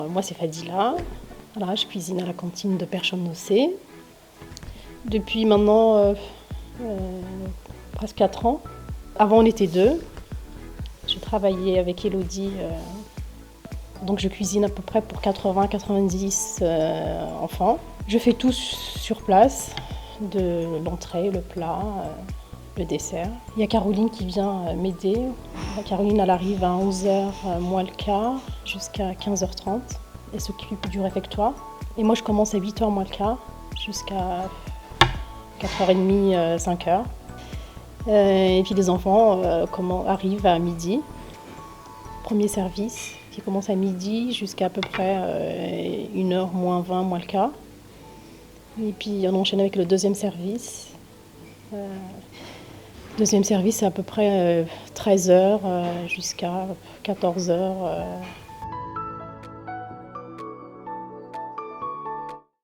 moi c'est Fadila. Voilà, je cuisine à la cantine de Perche-en-Nocé depuis maintenant presque 4 ans. Avant on était 2. J'ai travaillé avec Elodie, donc je cuisine à peu près pour 80-90 enfants. Je fais tout sur place, de l'entrée, le plat, le dessert. Il y a Caroline qui vient m'aider. Caroline, elle arrive à 11h moins le quart jusqu'à 15h30. Elle s'occupe du réfectoire. Et moi, je commence à 8h moins le quart jusqu'à 4h30, 5h. Et puis les enfants arrivent à midi. Premier service qui commence à midi jusqu'à à peu près 1h moins 20 moins le quart. Et puis on enchaîne avec le deuxième service. Deuxième service, c'est à peu près 13h jusqu'à 14h.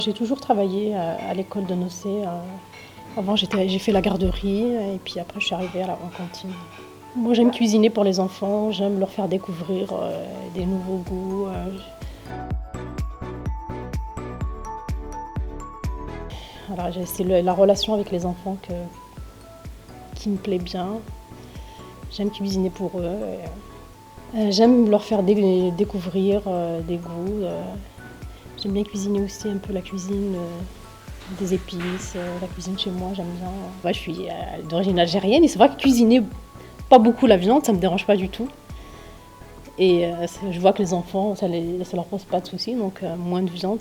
J'ai toujours travaillé à l'école de Nocé. Avant, j'ai fait la garderie et puis après, je suis arrivée en cantine. Moi, j'aime cuisiner pour les enfants, j'aime leur faire découvrir des nouveaux goûts. Voilà, c'est la relation avec les enfants qui me plaît bien. J'aime cuisiner pour eux. J'aime leur faire découvrir des goûts. J'aime bien cuisiner aussi un peu la cuisine des épices, la cuisine chez moi, j'aime bien. Ouais, je suis d'origine algérienne et c'est vrai que cuisiner pas beaucoup la viande, ça me dérange pas du tout. Et je vois que les enfants, ça leur pose pas de soucis, donc moins de viande,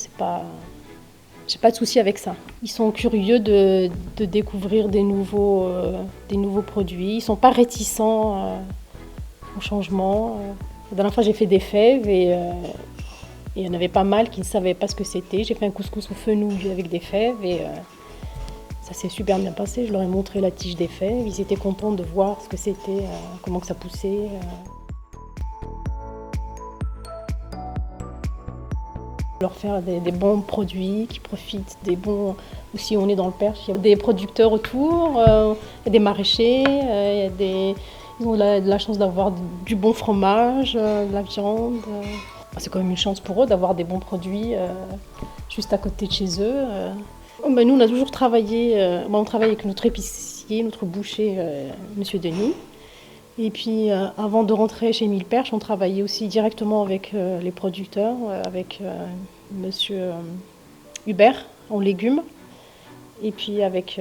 j'ai pas de souci avec ça. Ils sont curieux de découvrir des nouveaux produits. Ils sont pas réticents au changement. La dernière fois, j'ai fait des fèves et il y en avait pas mal qui ne savaient pas ce que c'était. J'ai fait un couscous au fenouil avec des fèves et ça s'est super bien passé. Je leur ai montré la tige des fèves. Ils étaient contents de voir ce que c'était, comment que ça poussait. Leur faire des bons produits qui profitent des bons. Aussi, on est dans le Perche, il y a des producteurs autour, il y a des maraîchers, ils ont de la chance d'avoir du bon fromage, de la viande. C'est quand même une chance pour eux d'avoir des bons produits juste à côté de chez eux. Nous, on a toujours travaillé, on travaille avec notre épicier, notre boucher, Monsieur Denis. Et puis, avant de rentrer chez Mille Perches, on travaillait aussi directement avec les producteurs, avec Monsieur Hubert en légumes, et puis avec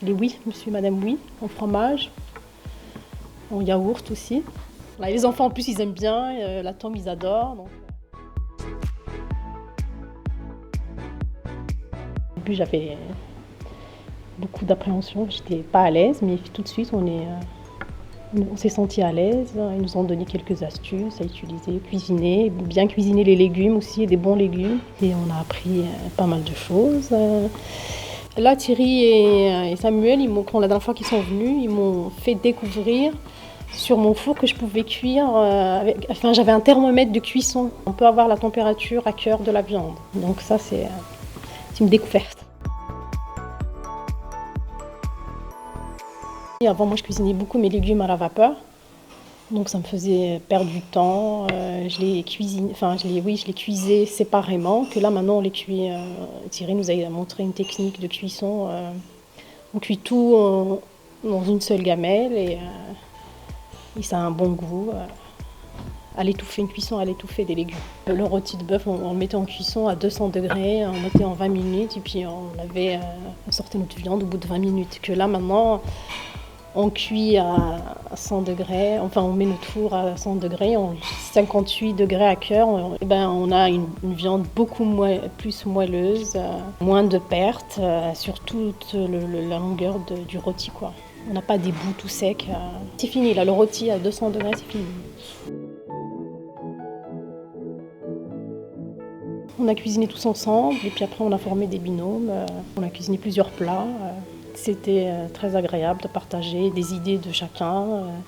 les Oui, Monsieur et Madame Oui en fromage, en yaourt aussi. Là, les enfants en plus ils aiment bien, la tombe ils adorent. Donc. Au début j'avais beaucoup d'appréhension, j'étais pas à l'aise, mais tout de suite on s'est senti à l'aise. Ils nous ont donné quelques astuces à utiliser, cuisiner, bien cuisiner les légumes aussi, des bons légumes. Et on a appris pas mal de choses. Là Thierry et Samuel, la dernière fois qu'ils sont venus, ils m'ont fait découvrir sur mon four que je pouvais cuire j'avais un thermomètre de cuisson. On peut avoir la température à cœur de la viande. Donc ça, c'est une découverte. Et avant, moi, je cuisinais beaucoup mes légumes à la vapeur. Donc ça me faisait perdre du temps. Je les cuisais séparément. Que là, maintenant, on les cuit. Thierry nous a montré une technique de cuisson. On cuit tout dans une seule gamelle et ça a un bon goût. Une cuisson à l'étouffée des légumes. Le rôti de bœuf, on le mettait en cuisson à 200 degrés, on mettait en 20 minutes et puis on sortait notre viande au bout de 20 minutes. Que là maintenant, on cuit à 100 degrés, enfin on met notre four à 100 degrés, 58 degrés à cœur. On a une viande beaucoup plus moelleuse, moins de pertes sur toute la longueur du rôti, quoi. On n'a pas des bouts tout secs. C'est fini, là, le rôti à 200 degrés, c'est fini. On a cuisiné tous ensemble et puis après on a formé des binômes. On a cuisiné plusieurs plats. C'était très agréable de partager des idées de chacun.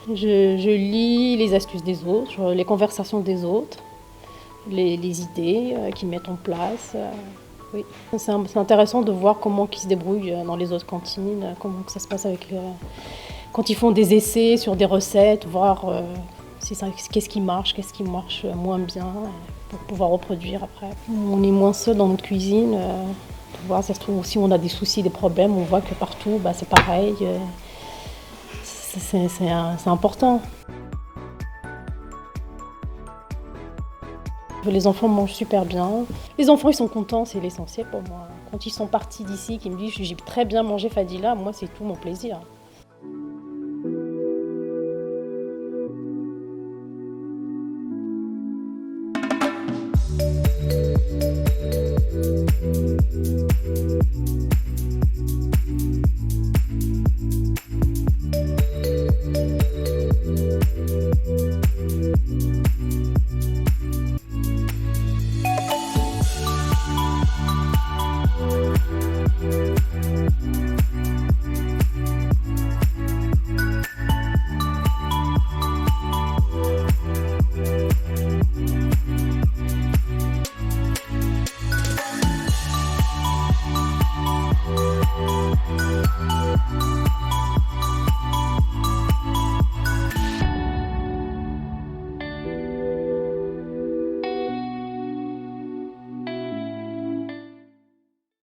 Je lis les astuces des autres, les conversations des autres, les idées qu'ils mettent en place. Oui. C'est intéressant de voir comment ils se débrouillent dans les autres cantines, comment ça se passe quand ils font des essais sur des recettes, voir qu'est-ce qui marche moins bien. pour pouvoir reproduire après. On est moins seul dans notre cuisine. Tu vois, ça se trouve, si on a des soucis, des problèmes, on voit que partout, c'est pareil. C'est important. Les enfants mangent super bien. Les enfants, ils sont contents, c'est l'essentiel pour moi. Quand ils sont partis d'ici, qu'ils me disent « j'ai très bien mangé Fadila », moi, c'est tout mon plaisir.